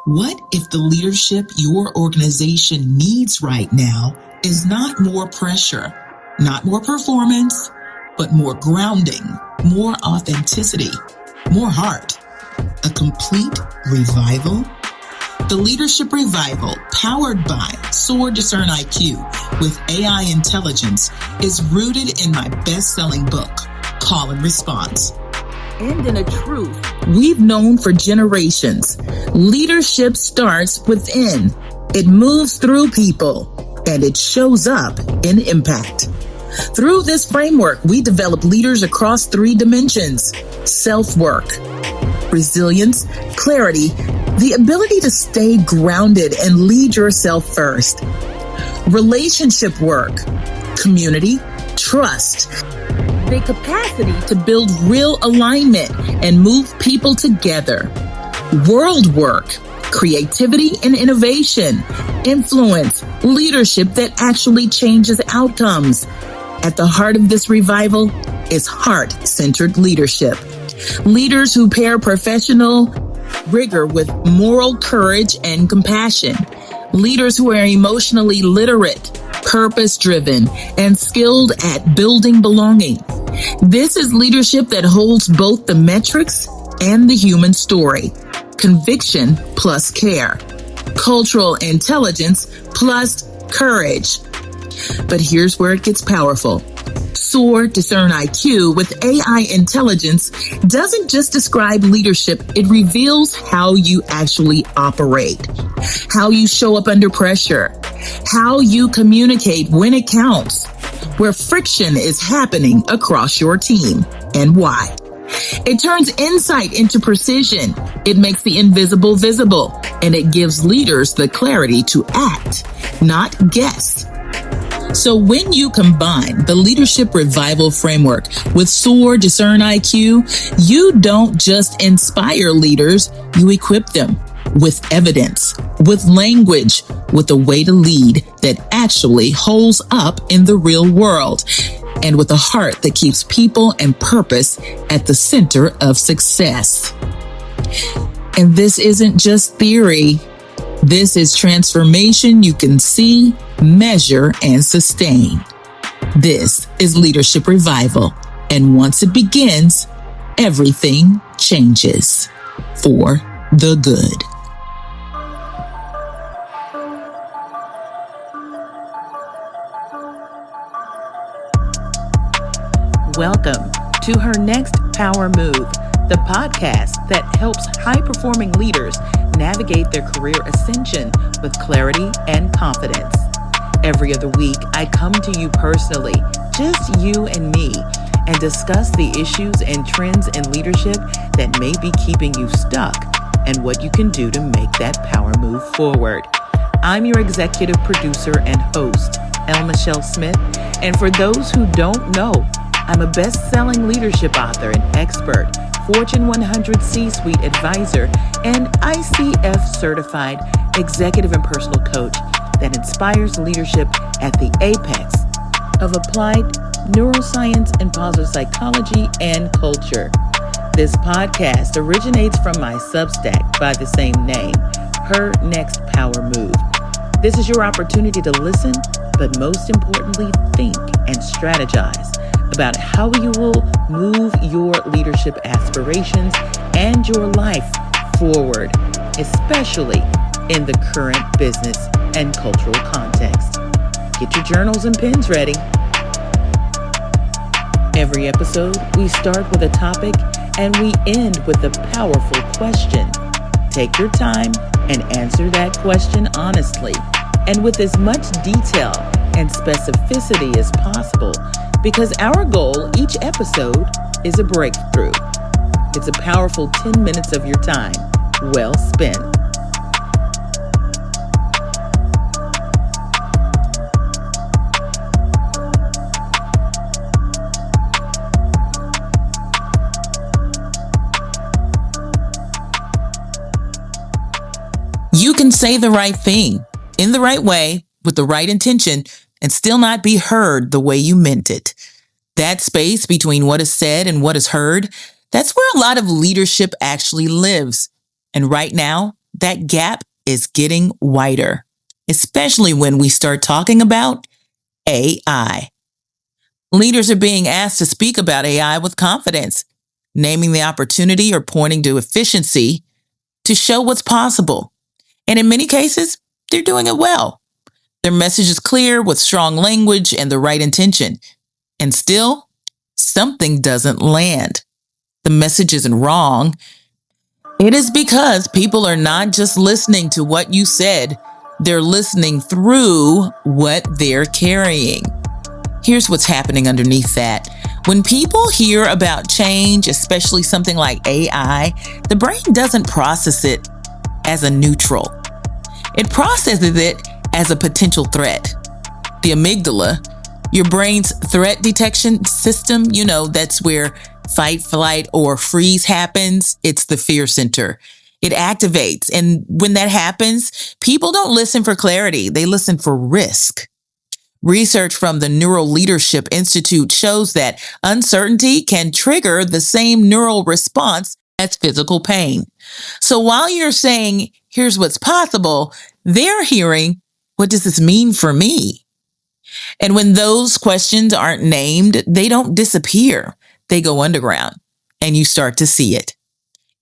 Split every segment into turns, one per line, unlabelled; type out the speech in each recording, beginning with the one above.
What if the leadership your organization needs right now is not more pressure, not more performance, but more grounding, more authenticity, more heart, a complete revival? The Leadership Revival, powered by Soar Discern IQ with AI intelligence, is rooted in my best-selling book, Call and Response. And in a truth we've known for generations, leadership starts within. It moves through people, and it shows up in impact. Through this framework, we develop leaders across 3 dimensions: self-work, resilience, clarity, the ability to stay grounded and lead yourself first; relationship work, community, trust, the capacity to build real alignment and move people together; world work, creativity and innovation, influence, leadership that actually changes outcomes. At the heart of this revival is heart-centered leadership. Leaders who pair professional rigor with moral courage and compassion. Leaders who are emotionally literate, purpose-driven, and skilled at building belonging. This is leadership that holds both the metrics and the human story. Conviction plus care. Cultural intelligence plus courage. But here's where it gets powerful. Soar Discern IQ with AI intelligence doesn't just describe leadership, it reveals how you actually operate, how you show up under pressure, how you communicate when it counts, where friction is happening across your team, and why. It turns insight into precision. It makes the invisible visible, and it gives leaders the clarity to act, not guess. So when you combine the Leadership Revival framework with Soar Discern IQ, you don't just inspire leaders, you equip them with evidence, with language, with a way to lead that actually holds up in the real world, and with a heart that keeps people and purpose at the center of success. And this isn't just theory. This is transformation you can see, measure, and sustain. This is Leadership Revival. And once it begins, everything changes for the good.
Welcome to Her Next Power Move, the podcast that helps high-performing leaders navigate their career ascension with clarity and confidence. Every other week, I come to you personally, just you and me, and discuss the issues and trends in leadership that may be keeping you stuck and what you can do to make that power move forward. I'm your executive producer and host, L. Michelle Smith, and for those who don't know, I'm a best-selling leadership author and expert, Fortune 100 C-suite advisor, and ICF certified executive and personal coach that inspires leadership at the apex of applied neuroscience and positive psychology and culture. This podcast originates from my Substack by the same name, Her Next Power Move. This is your opportunity to listen, but most importantly, think and strategize about how you will move your leadership aspirations and your life forward, especially in the current business and cultural context. Get your journals and pens ready. Every episode, we start with a topic and we end with a powerful question. Take your time and answer that question honestly and with as much detail and specificity as possible, because our goal each episode is a breakthrough. It's a powerful 10 minutes of your time well spent.
You can say the right thing in the right way with the right intention and still not be heard the way you meant it. That space between what is said and what is heard, that's where a lot of leadership actually lives. And right now, that gap is getting wider, especially when we start talking about AI. Leaders are being asked to speak about AI with confidence, naming the opportunity or pointing to efficiency to show what's possible. And in many cases, they're doing it well. Their message is clear with strong language and the right intention. And still, something doesn't land. The message isn't wrong. It is because people are not just listening to what you said, they're listening through what they're carrying. Here's what's happening underneath that. When people hear about change, especially something like AI, the brain doesn't process it as a neutral. It processes it as a potential threat. The amygdala, your brain's threat detection system, that's where fight, flight, or freeze happens. It's the fear center. It activates. And when that happens, people don't listen for clarity. They listen for risk. Research from the Neural Leadership Institute shows that uncertainty can trigger the same neural response as physical pain. So while you're saying, here's what's possible, they're hearing, what does this mean for me? And when those questions aren't named, they don't disappear. They go underground, and you start to see it.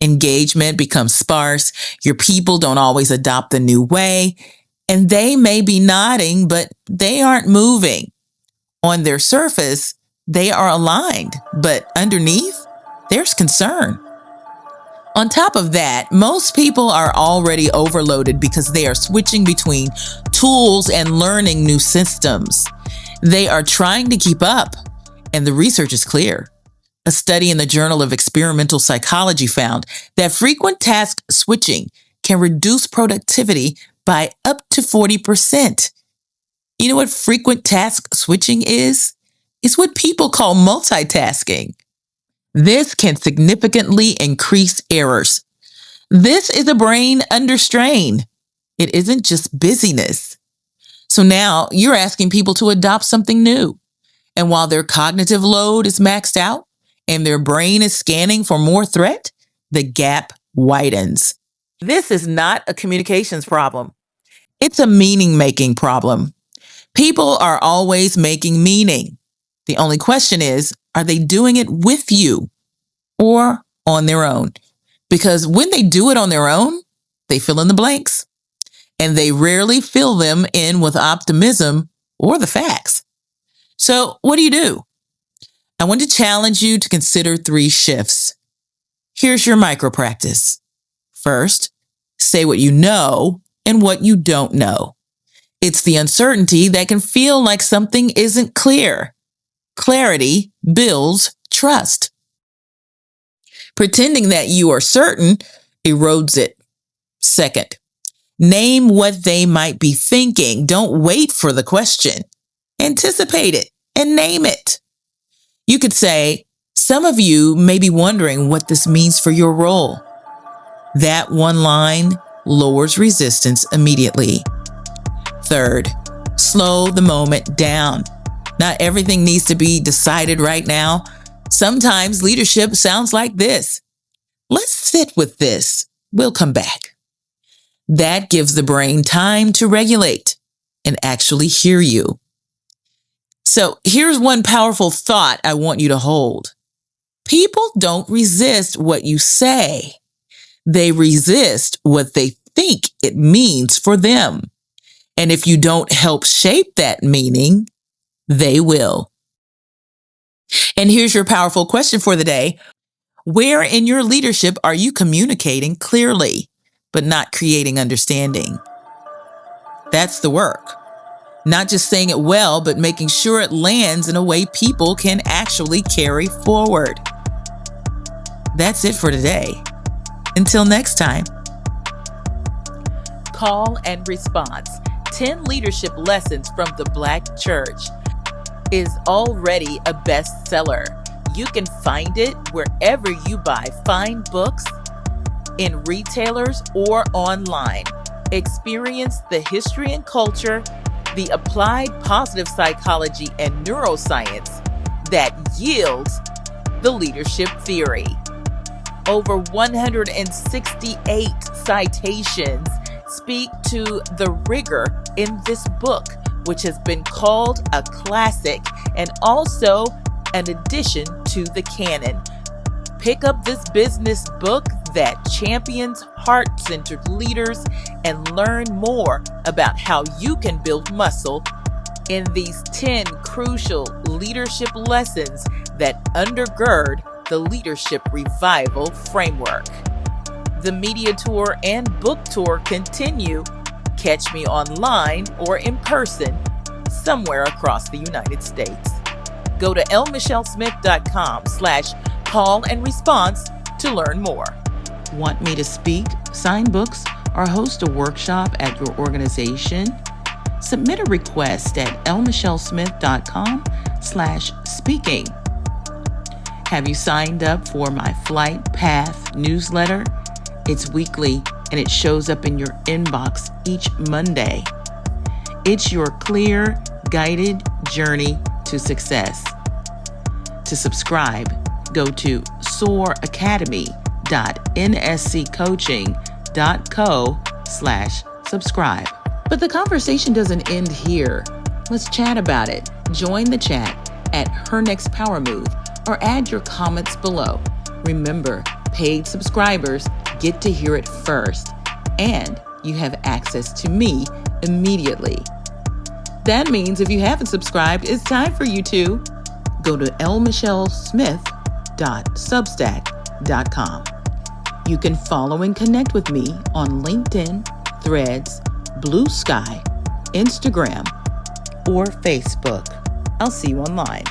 Engagement becomes sparse. Your people don't always adopt the new way. And they may be nodding, but they aren't moving. On their surface, they are aligned, but underneath, there's concern. On top of that, most people are already overloaded because they are switching between tools and learning new systems. They are trying to keep up, and the research is clear. A study in the Journal of Experimental Psychology found that frequent task switching can reduce productivity by up to 40%. You know what frequent task switching is? It's what people call multitasking. This can significantly increase errors. This is a brain under strain. It isn't just busyness. So now you're asking people to adopt something new. And while their cognitive load is maxed out and their brain is scanning for more threat, the gap widens. This is not a communications problem. It's a meaning-making problem. People are always making meaning. The only question is, are they doing it with you or on their own? Because when they do it on their own, they fill in the blanks, and they rarely fill them in with optimism or the facts. So what do? I want to challenge you to consider 3 shifts. Here's your micro practice. First, say what you know and what you don't know. It's the uncertainty that can feel like something isn't clear. Clarity builds trust. Pretending that you are certain erodes it. Second, name what they might be thinking. Don't wait for the question. Anticipate it and name it. You could say, some of you may be wondering what this means for your role. That one line lowers resistance immediately. Third, slow the moment down. Not everything needs to be decided right now. Sometimes leadership sounds like this. Let's sit with this. We'll come back. That gives the brain time to regulate and actually hear you. So here's one powerful thought I want you to hold. People don't resist what you say. They resist what they think it means for them. And if you don't help shape that meaning, they will. And here's your powerful question for the day. Where in your leadership are you communicating clearly, but not creating understanding? That's the work. Not just saying it well, but making sure it lands in a way people can actually carry forward. That's it for today. Until next time. Call and Response, 10 Leadership Lessons from the Black Church, is already a bestseller. You can find it wherever you buy fine books, in retailers or online. Experience the history and culture, the applied positive psychology and neuroscience that yields the leadership theory. Over 168
citations speak to the rigor in this book, which has been called a classic and also an addition to the canon. Pick up this business book that champions heart-centered leaders and learn more about how you can build muscle in these 10 crucial leadership lessons that undergird the Leadership Revival framework. The media tour and book tour continue. Catch me online or in person somewhere across the United States. Go to lmichellesmith.com/call and response to learn more. Want me to speak, sign books, or host a workshop at your organization? Submit a request at lmichellesmith.com/speaking. Have you signed up for my Flight Path newsletter? It's weekly and it shows up in your inbox each Monday. It's your clear, guided journey to success. To subscribe, go to soaracademy.nsccoaching.co/subscribe. But the conversation doesn't end here. Let's chat about it. Join the chat at Her Next Power Move or add your comments below. Remember, paid subscribers get to hear it first, and you have access to me immediately. That means if you haven't subscribed, it's time for you to go to lmichellesmith.substack.com. You can follow and connect with me on LinkedIn, Threads, Blue Sky, Instagram, or Facebook. I'll see you online.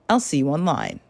I'll see you online.